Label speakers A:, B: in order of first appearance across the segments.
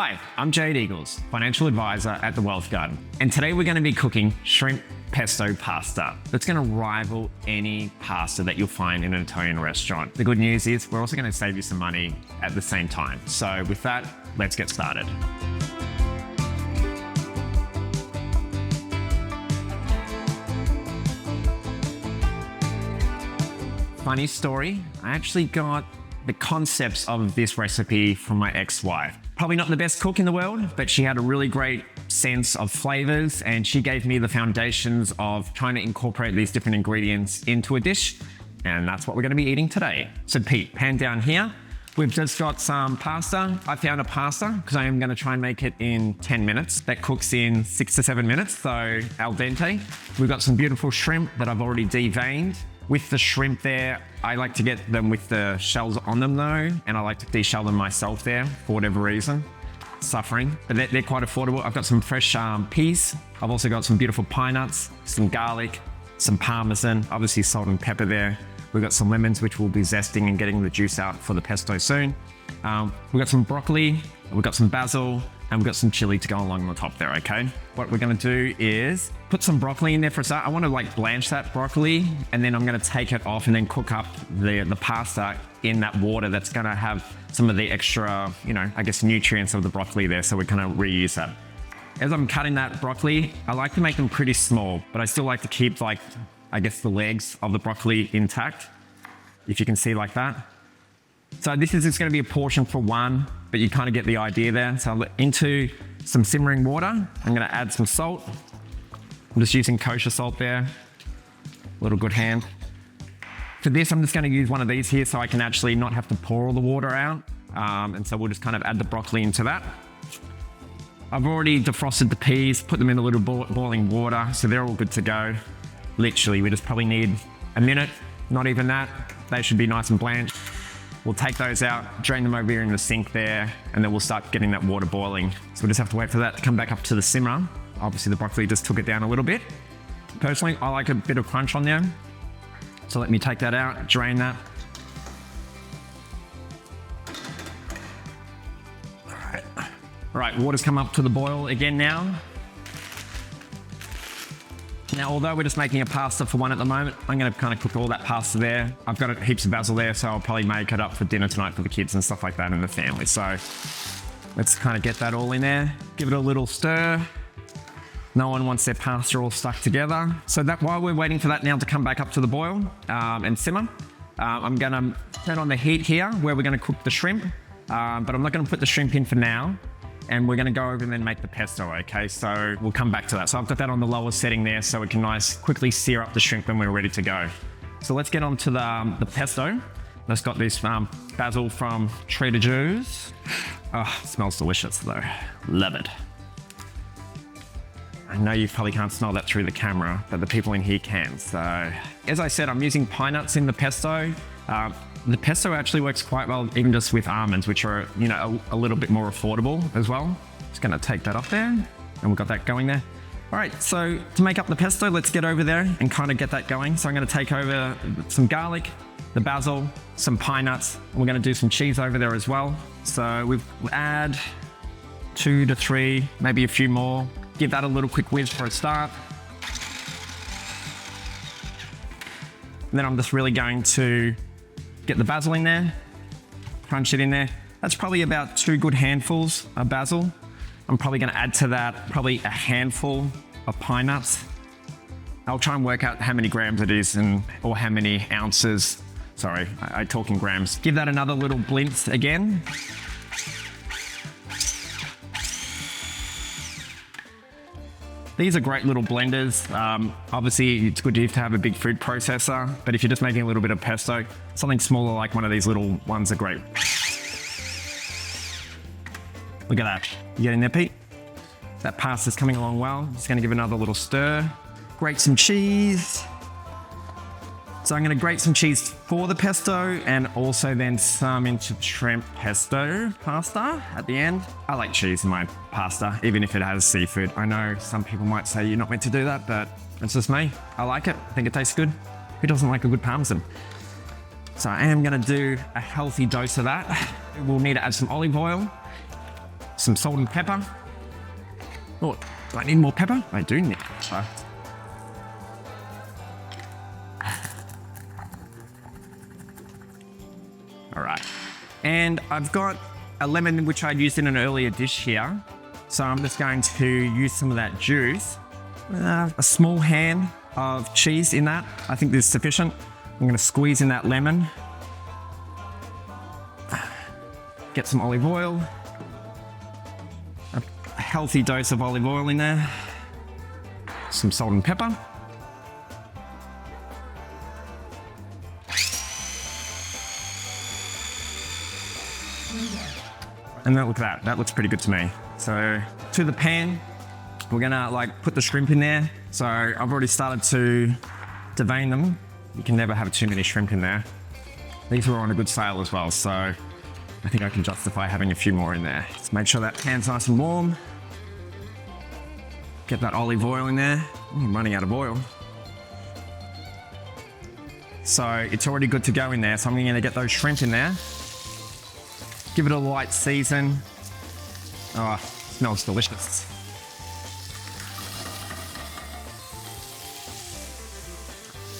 A: Hi, I'm Jade Eagles, financial advisor at The Wealth Garden, and today we're going to be cooking shrimp pesto pasta that's going to rival any pasta that you'll find in an Italian restaurant. The good news is we're also going to save you some money at the same time. So with that, let's get started. Funny story, I actually got the concepts of this recipe from my ex-wife. Probably not the best cook in the world, but she had a really great sense of flavors, and she gave me the foundations of trying to incorporate these different ingredients into a dish, and that's what we're going to be eating today. So Pete, pan down here. We've just got some pasta. I found a pasta because I am going to try and make it in 10 minutes. That cooks in 6 to 7 minutes, so al dente. We've got some beautiful shrimp that I've already deveined. With the shrimp there, I like to get them with the shells on them though, and I like to deshell them myself there for whatever reason. Suffering, but they're quite affordable. I've got some fresh peas. I've also got some beautiful pine nuts, some garlic, some parmesan, obviously salt and pepper there. We've got some lemons, which we'll be zesting and getting the juice out for the pesto soon. We've got some broccoli, we've got some basil, and we've got some chili to go along the top there, okay? What we're gonna do is put some broccoli in there for a start. I wanna blanch that broccoli, and then I'm gonna take it off and then cook up the pasta in that water that's gonna have some of the extra, I guess nutrients of the broccoli there, so we're gonna reuse that. As I'm cutting that broccoli, I like to make them pretty small, but I still like to keep I guess the legs of the broccoli intact, if you can see like that. So this is just going to be a portion for one, but you kind of get the idea there. So into some simmering water, I'm going to add some salt. I'm just using kosher salt there, little good hand. For this, I'm just going to use one of these here so I can actually not have to pour all the water out. And so we'll just kind of add the broccoli into that. I've already defrosted the peas, put them in a little boiling water, so they're all good to go. Literally, we just probably need a minute, not even that. They should be nice and blanched. We'll take those out, drain them over here in the sink there, and then we'll start getting that water boiling. So we'll just have to wait for that to come back up to the simmer. Obviously the broccoli just took it down a little bit. Personally, I like a bit of crunch on there. So let me take that out, drain that. All right, water's come up to the boil again now. Now, although we're just making a pasta for one at the moment, I'm going to kind of cook all that pasta there. I've got heaps of basil there, so I'll probably make it up for dinner tonight for the kids and stuff like that and the family. So let's kind of get that all in there. Give it a little stir. No one wants their pasta all stuck together. So that while we're waiting for that now to come back up to the boil and simmer, I'm going to turn on the heat here where we're going to cook the shrimp, but I'm not going to put the shrimp in for now. And we're gonna go over and then make the pesto, okay? So we'll come back to that. So I've got that on the lower setting there so it can quickly sear up the shrimp when we're ready to go. So let's get on to the pesto. Let's got this basil from Trader Joe's. Oh, it smells delicious though. Love it. I know you probably can't smell that through the camera, but the people in here can. So as I said, I'm using pine nuts in the pesto. The pesto actually works quite well even just with almonds, which are, a little bit more affordable as well. Just gonna take that off there, and we've got that going there. All right, so to make up the pesto, let's get over there and kind of get that going. So I'm gonna take over some garlic, the basil, some pine nuts, and we're gonna do some cheese over there as well. So we'll add 2 to 3, maybe a few more. Give that a little quick whiz for a start. And then I'm just really going to get the basil in there, crunch it in there. That's probably about 2 good handfuls of basil. I'm probably gonna add to that probably a handful of pine nuts. I'll try and work out how many grams it is or how many ounces. Sorry, I talk in grams. Give that another little blitz again. These are great little blenders. Obviously, it's good to have a big food processor, but if you're just making a little bit of pesto, something smaller like one of these little ones are great. Look at that. You getting there, Pete? That pasta's coming along well. Just gonna give another little stir. Grate some cheese. So I'm gonna grate some cheese for the pesto and also then some into shrimp pesto pasta at the end. I like cheese in my pasta, even if it has seafood. I know some people might say you're not meant to do that, but it's just me. I like it, I think it tastes good. Who doesn't like a good parmesan? So I am gonna do a healthy dose of that. We'll need to add some olive oil. some salt and pepper. Oh, do I need more pepper? I do need pepper. All right. And I've got a lemon which I'd used in an earlier dish here. So I'm just going to use some of that juice. A small hand of cheese in that. I think this is sufficient. I'm going to squeeze in that lemon. Get some olive oil. A healthy dose of olive oil in there. Some salt and pepper. And then look at that. That looks pretty good to me. So to the pan, we're gonna put the shrimp in there. So I've already started to devein them. You can never have too many shrimp in there. These were on a good sale as well, so I think I can justify having a few more in there. Just make sure that pan's nice and warm. Get that olive oil in there. I'm running out of oil. So it's already good to go in there. So I'm gonna get those shrimp in there. Give it a light season. Oh, smells delicious.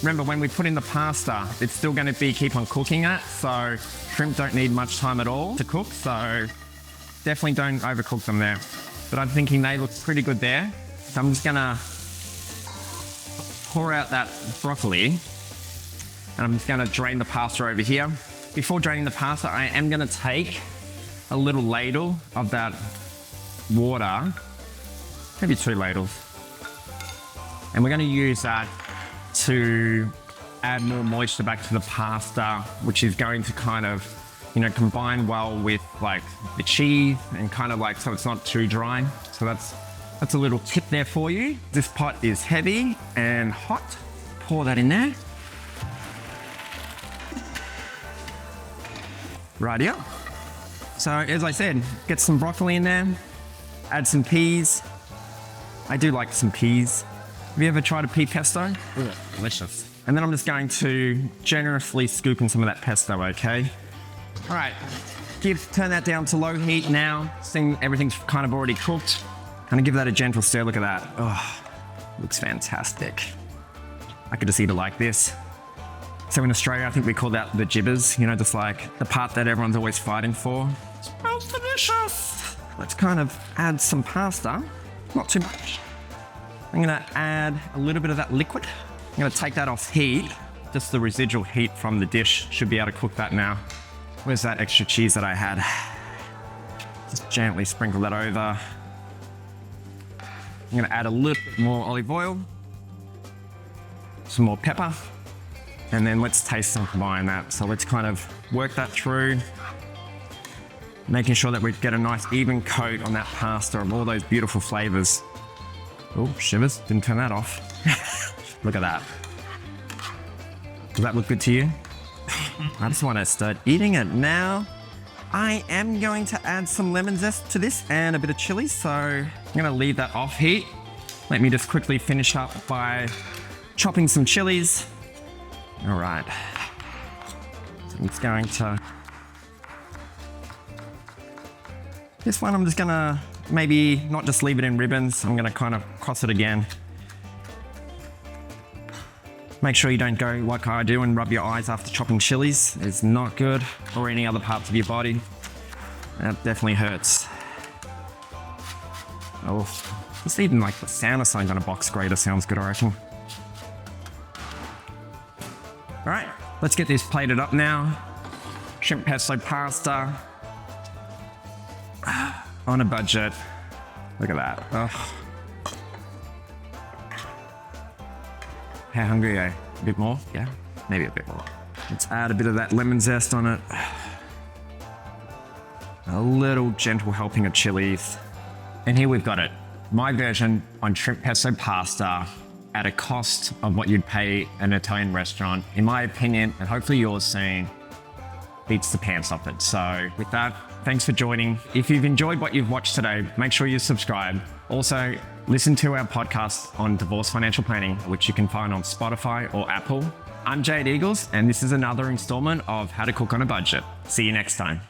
A: Remember, when we put in the pasta, it's still going to keep on cooking it, so shrimp don't need much time at all to cook, so definitely don't overcook them there. But I'm thinking they look pretty good there. So I'm just going to pour out that broccoli, and I'm just going to drain the pasta over here. Before draining the pasta, I am going to take a little ladle of that water, maybe 2 ladles, and we're going to use that to add more moisture back to the pasta, which is going to kind of, combine well with the cheese and kind of so it's not too dry. So that's a little tip there for you. This pot is heavy and hot. Pour that in there. Rightio. So as I said, get some broccoli in there, add some peas. I do like some peas. Have you ever tried a pea pesto? Ooh, delicious. And then I'm just going to generously scoop in some of that pesto, okay? All right, turn that down to low heat now. Seeing everything's kind of already cooked. Kind of give that a gentle stir, look at that. Oh, looks fantastic. I could just eat it like this. So in Australia, I think we call that the jibbers, just the part that everyone's always fighting for. It smells delicious. Let's kind of add some pasta, not too much. I'm gonna add a little bit of that liquid. I'm gonna take that off heat. Just the residual heat from the dish should be able to cook that now. Where's that extra cheese that I had? Just gently sprinkle that over. I'm gonna add a little bit more olive oil, some more pepper, and then let's taste and combine that. So let's kind of work that through, making sure that we get a nice even coat on that pasta of all those beautiful flavors. Oh, shivers, didn't turn that off. Look at that. Does that look good to you? I just want to start eating it now. I am going to add some lemon zest to this and a bit of chili, so I'm going to leave that off heat. Let me just quickly finish up by chopping some chilies. All right. So it's going to... This one I'm just going to maybe not just leave it in ribbons. I'm going to kind of cross it again. Make sure you don't go like I do and rub your eyes after chopping chilies. It's not good, or any other parts of your body. That definitely hurts. Oh, just even the sound of something on a box grater sounds good, I reckon. All right, let's get this plated up now. Shrimp pesto pasta. On a budget. Look at that. Oh. How hungry are you? A bit more? Yeah, maybe a bit more. Let's add a bit of that lemon zest on it. A little gentle helping of chilies. And here we've got it. My version on shrimp pesto pasta at a cost of what you'd pay an Italian restaurant. In my opinion, and hopefully yours soon, beats the pants off it. So with that, thanks for joining. If you've enjoyed what you've watched today, make sure you subscribe. Also, listen to our podcast on divorce financial planning, which you can find on Spotify or Apple. I'm Jade Eagles, and this is another installment of How to Cook on a Budget. See you next time.